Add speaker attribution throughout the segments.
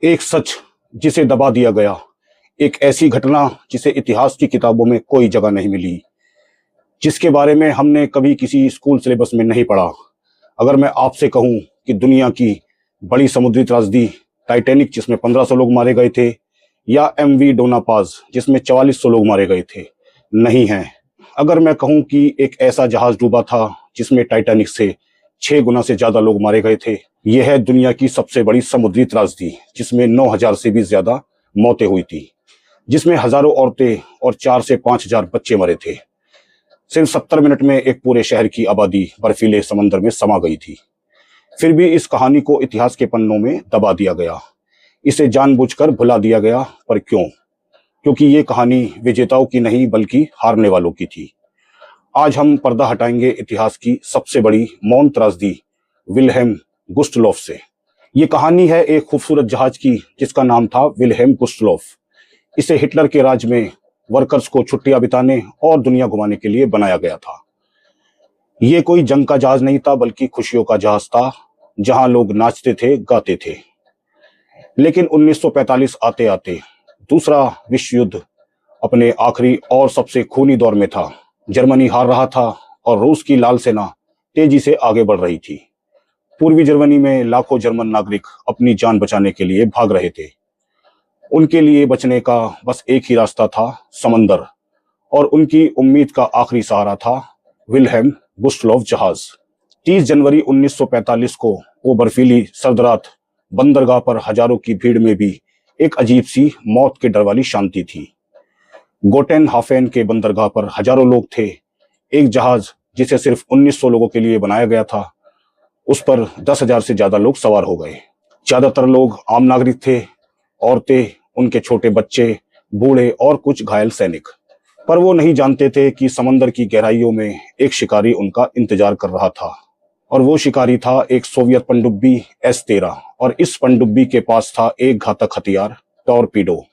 Speaker 1: एक सच जिसे दबा दिया गया, एक ऐसी घटना जिसे इतिहास की किताबों में कोई जगह नहीं मिली, जिसके बारे में हमने कभी किसी स्कूल सिलेबस में नहीं पढ़ा। अगर मैं आपसे कहूं कि दुनिया की बड़ी समुद्री त्रासदी टाइटैनिक जिसमें 1500 लोग मारे गए थे, या एमवी डोना पाज जिसमें 4400 लोग मारे गए थे, नहीं है। अगर मैं कहूं कि एक ऐसा जहाज डूबा था जिसमें टाइटैनिक से 6 गुना से ज्यादा लोग मारे गए थे, यह है दुनिया की सबसे बड़ी समुद्री त्रासदी जिसमें 9000 से भी ज्यादा मौतें हुई थी, जिसमें हजारों औरतें और 4 से 5000 बच्चे मरे थे। सिर्फ 70 मिनट में एक पूरे शहर की आबादी बर्फीले समंदर में समा गई थी। फिर भी इस कहानी को इतिहास के पन्नों में दबा दिया गया, इसे जानबूझकर भुला दिया गया। पर क्यों? क्योंकि ये कहानी विजेताओं की नहीं बल्कि हारने वालों की थी। आज हम पर्दा हटाएंगे इतिहास की सबसे बड़ी मौन त्रासदी विल्हेम गुस्टलोफ से। ये कहानी है एक खूबसूरत जहाज की जिसका नाम था विल्हेम गुस्टलोफ। इसे हिटलर के राज में वर्कर्स को छुट्टियां बिताने और दुनिया घुमाने के लिए बनाया गया था। ये कोई जंग का जहाज नहीं था बल्कि खुशियों का जहाज था, जहां लोग नाचते थे, गाते थे। लेकिन 1945 आते आते दूसरा विश्व युद्ध अपने आखिरी और सबसे खूनी दौर में था। जर्मनी हार रहा था और रूस की लाल सेना तेजी से आगे बढ़ रही थी। पूर्वी जर्मनी में लाखों जर्मन नागरिक अपनी जान बचाने के लिए भाग रहे थे। उनके लिए बचने का बस एक ही रास्ता था, समंदर, और उनकी उम्मीद का आखिरी सहारा था विल्हेम गुस्टलोफ जहाज। 30 जनवरी 1945 को वो बर्फीली सर्द रात बंदरगाह पर हजारों की भीड़ में भी एक अजीब सी मौत के डर वाली शांति थी। गोटेन हाफेन के बंदरगाह पर हजारों लोग थे। एक जहाज जिसे सिर्फ 1900 लोगों के लिए बनाया गया था, उस पर 10,000 से ज्यादा लोग सवार हो गए। ज्यादातर लोग आम नागरिक थे, औरतें, उनके छोटे बच्चे, बूढ़े और कुछ घायल सैनिक। पर वो नहीं जानते थे कि समंदर की गहराइयों में एक शिकारी उनका इंतजार कर रहा था, और वो शिकारी था एक सोवियत पनडुब्बी S-13, और इस पनडुब्बी के पास था एक घातक हथियार, टॉर्पीडो।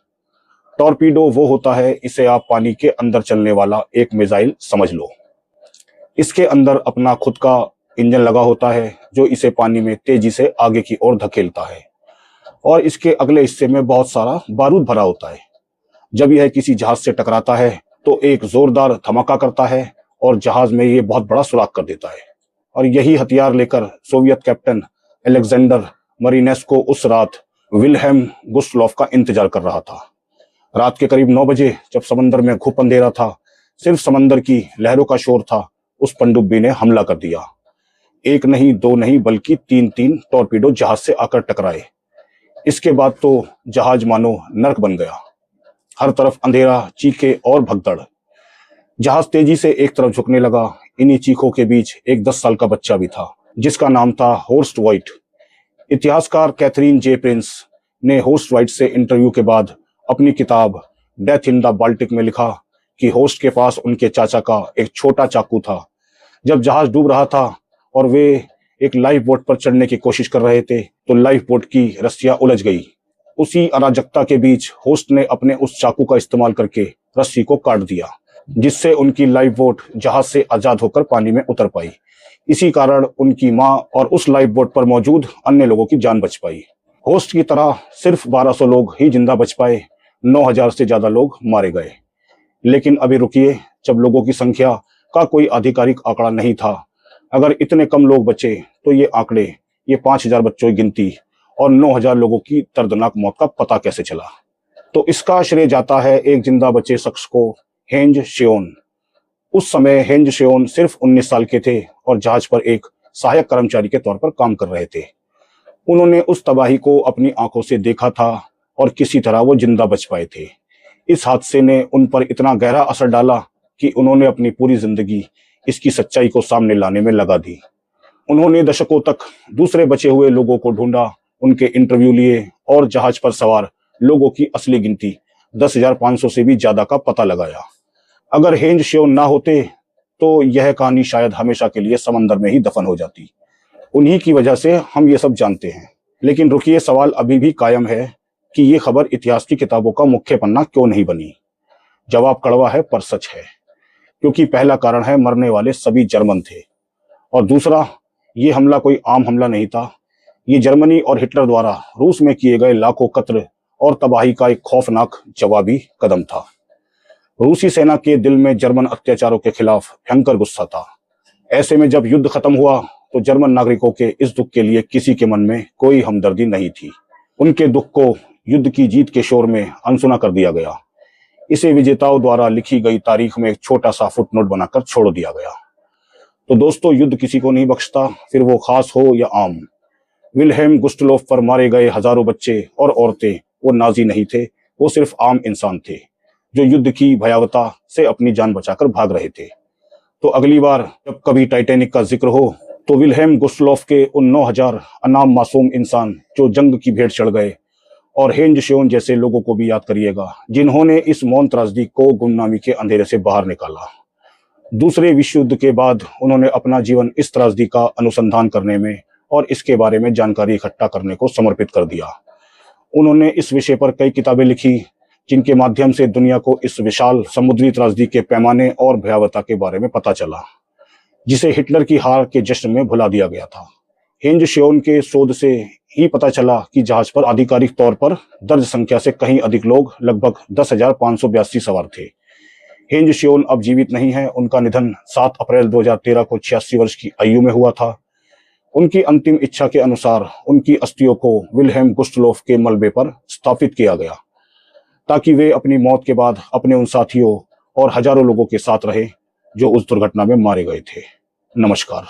Speaker 1: टॉर्पीडो वो होता है, इसे आप पानी के अंदर चलने वाला एक मिसाइल समझ लो। इसके अंदर अपना खुद का इंजन लगा होता है जो इसे पानी में तेजी से आगे की ओर धकेलता है, और इसके अगले हिस्से में बहुत सारा बारूद भरा होता है। जब यह किसी जहाज से टकराता है तो एक जोरदार धमाका करता है और जहाज में ये बहुत बड़ा सुराख कर देता है। और यही हथियार लेकर सोवियत कैप्टन अलेक्जेंडर मरीनेस्को उस रात विल्हेम गुस्टलोफ का इंतजार कर रहा था। रात के करीब 9 बजे जब समंदर में घुप अंधेरा था, सिर्फ समंदर की लहरों का शोर था, उस पनडुब्बी ने हमला कर दिया। एक नहीं, दो नहीं, बल्कि 3-3 टॉर्पीडो जहाज से आकर टकराए। इसके बाद तो जहाज मानो नर्क बन गया। हर तरफ अंधेरा, चीखे और भगदड़। जहाज तेजी से एक तरफ झुकने लगा। इन्हीं चीखों के बीच एक 10 साल का बच्चा भी था जिसका नाम था होर्स्ट वाइट। इतिहासकार कैथरीन जे प्रिंस ने होर्स्ट वाइट से इंटरव्यू के बाद अपनी किताब डेथ इन द बाल्टिक में लिखा कि होस्ट के पास उनके चाचा का एक छोटा चाकू था। जब जहाज डूब रहा था और वे एक लाइफ बोट पर चढ़ने की कोशिश कर रहे थे तो लाइफ बोट की रस्सियां उलझ गई। उसी अराजकता के बीच होस्ट ने अपने उस चाकू का इस्तेमाल करके रस्सी को काट दिया, जिससे उनकी लाइफ बोट जहाज से आजाद होकर पानी में उतर पाई। इसी कारण उनकी मां और उस लाइफ बोट पर मौजूद अन्य लोगों की जान बच पाई। होस्ट की तरह सिर्फ 1200 लोग ही जिंदा बच पाए, 9000 से ज्यादा लोग मारे गए। लेकिन अभी रुकिए, जब लोगों की संख्या का कोई आधिकारिक आंकड़ा नहीं था, अगर इतने कम लोग बचे तो ये आंकड़े, ये 5000 बच्चों की गिनती और 9000 लोगों की दर्दनाक मौत का पता कैसे चला? तो इसका श्रेय जाता है एक जिंदा बचे शख्स को, हेंज शियोन। उस समय हेंज शियोन सिर्फ 19 साल के थे और जहाज पर एक सहायक कर्मचारी के तौर पर काम कर रहे थे। उन्होंने उस तबाही को अपनी आंखों से देखा था और किसी तरह वो जिंदा बच पाए थे। इस हादसे ने उन पर इतना गहरा असर डाला कि उन्होंने अपनी पूरी जिंदगी इसकी सच्चाई को सामने लाने में लगा दी। उन्होंने दशकों तक दूसरे बचे हुए लोगों को ढूंढा, उनके इंटरव्यू लिए और जहाज पर सवार लोगों की असली गिनती 10,500 से भी ज्यादा का पता लगाया। अगर हेंज शियोन ना होते तो यह कहानी शायद हमेशा के लिए समंदर में ही दफन हो जाती। उन्हीं की वजह से हम ये सब जानते हैं। लेकिन रुकिए, सवाल अभी भी कायम है कि ये खबर इतिहास की किताबों का मुख्य पन्ना क्यों नहीं बनी? जवाब कड़वा है पर सच है, क्योंकि पहला कारण है मरने वाले सभी जर्मन थे, और दूसरा, ये हमला कोई आम हमला नहीं था। ये जर्मनी और हिटलर द्वारा रूस में किए गए लाखों कत्ल और तबाही का एक खौफनाक जवाबी कदम था। रूसी सेना के दिल में जर्मन अत्याचारों के खिलाफ भयंकर गुस्सा था। ऐसे में जब युद्ध खत्म हुआ तो जर्मन नागरिकों के इस दुख के लिए किसी के मन में कोई हमदर्दी नहीं थी। उनके दुख को युद्ध की जीत के शोर में अनसुना कर दिया गया। इसे विजेताओं द्वारा लिखी गई तारीख में एक छोटा सा फुटनोट बनाकर छोड़ दिया गया। तो दोस्तों, युद्ध किसी को नहीं बख्शता, फिर वो खास हो या आम। विल्हेम गुस्टलोफ पर मारे गए हजारों बच्चे और औरतें वो नाजी नहीं थे, वो सिर्फ आम इंसान थे जो युद्ध की भयावहता से अपनी जान बचाकर भाग रहे थे। तो अगली बार जब कभी टाइटैनिक का जिक्र हो तो विल्हेम गुस्टलोफ के उन 9,000 अनाम मासूम इंसान जो जंग की भेंट चढ़ गए और हेंज श्योन जैसे लोगों को भी याद करिएगा, जिन्होंने इस मौन त्रासदी को गुमनामी के अंधेरे से बाहर निकाला। दूसरे विश्व युद्ध के बाद उन्होंने अपना जीवन इस त्रासदी का अनुसंधान करने में और इसके बारे में जानकारी इकट्ठा करने को समर्पित कर दिया। उन्होंने इस विषय पर कई किताबें लिखी, जिनके माध्यम से दुनिया को इस विशाल समुद्री त्रासदी के पैमाने और भयावहता के बारे में पता चला, जिसे हिटलर की हार के जश्न में भुला दिया गया था। हेंज श्योन के शोध से ही पता चला कि जहाज पर आधिकारिक तौर पर दर्ज संख्या से कहीं अधिक लोग, लगभग 10,582 सवार थे। हेंज श्योन अब जीवित नहीं है। उनका निधन 7 अप्रैल 2013 को 86 वर्ष की आयु में हुआ था। उनकी अंतिम इच्छा के अनुसार उनकी अस्थियों को विल्हेम गुस्टलोफ के मलबे पर स्थापित किया गया, ताकि वे अपनी मौत के बाद अपने उन साथियों और हजारों लोगों के साथ रहे जो उस दुर्घटना में मारे गए थे। नमस्कार।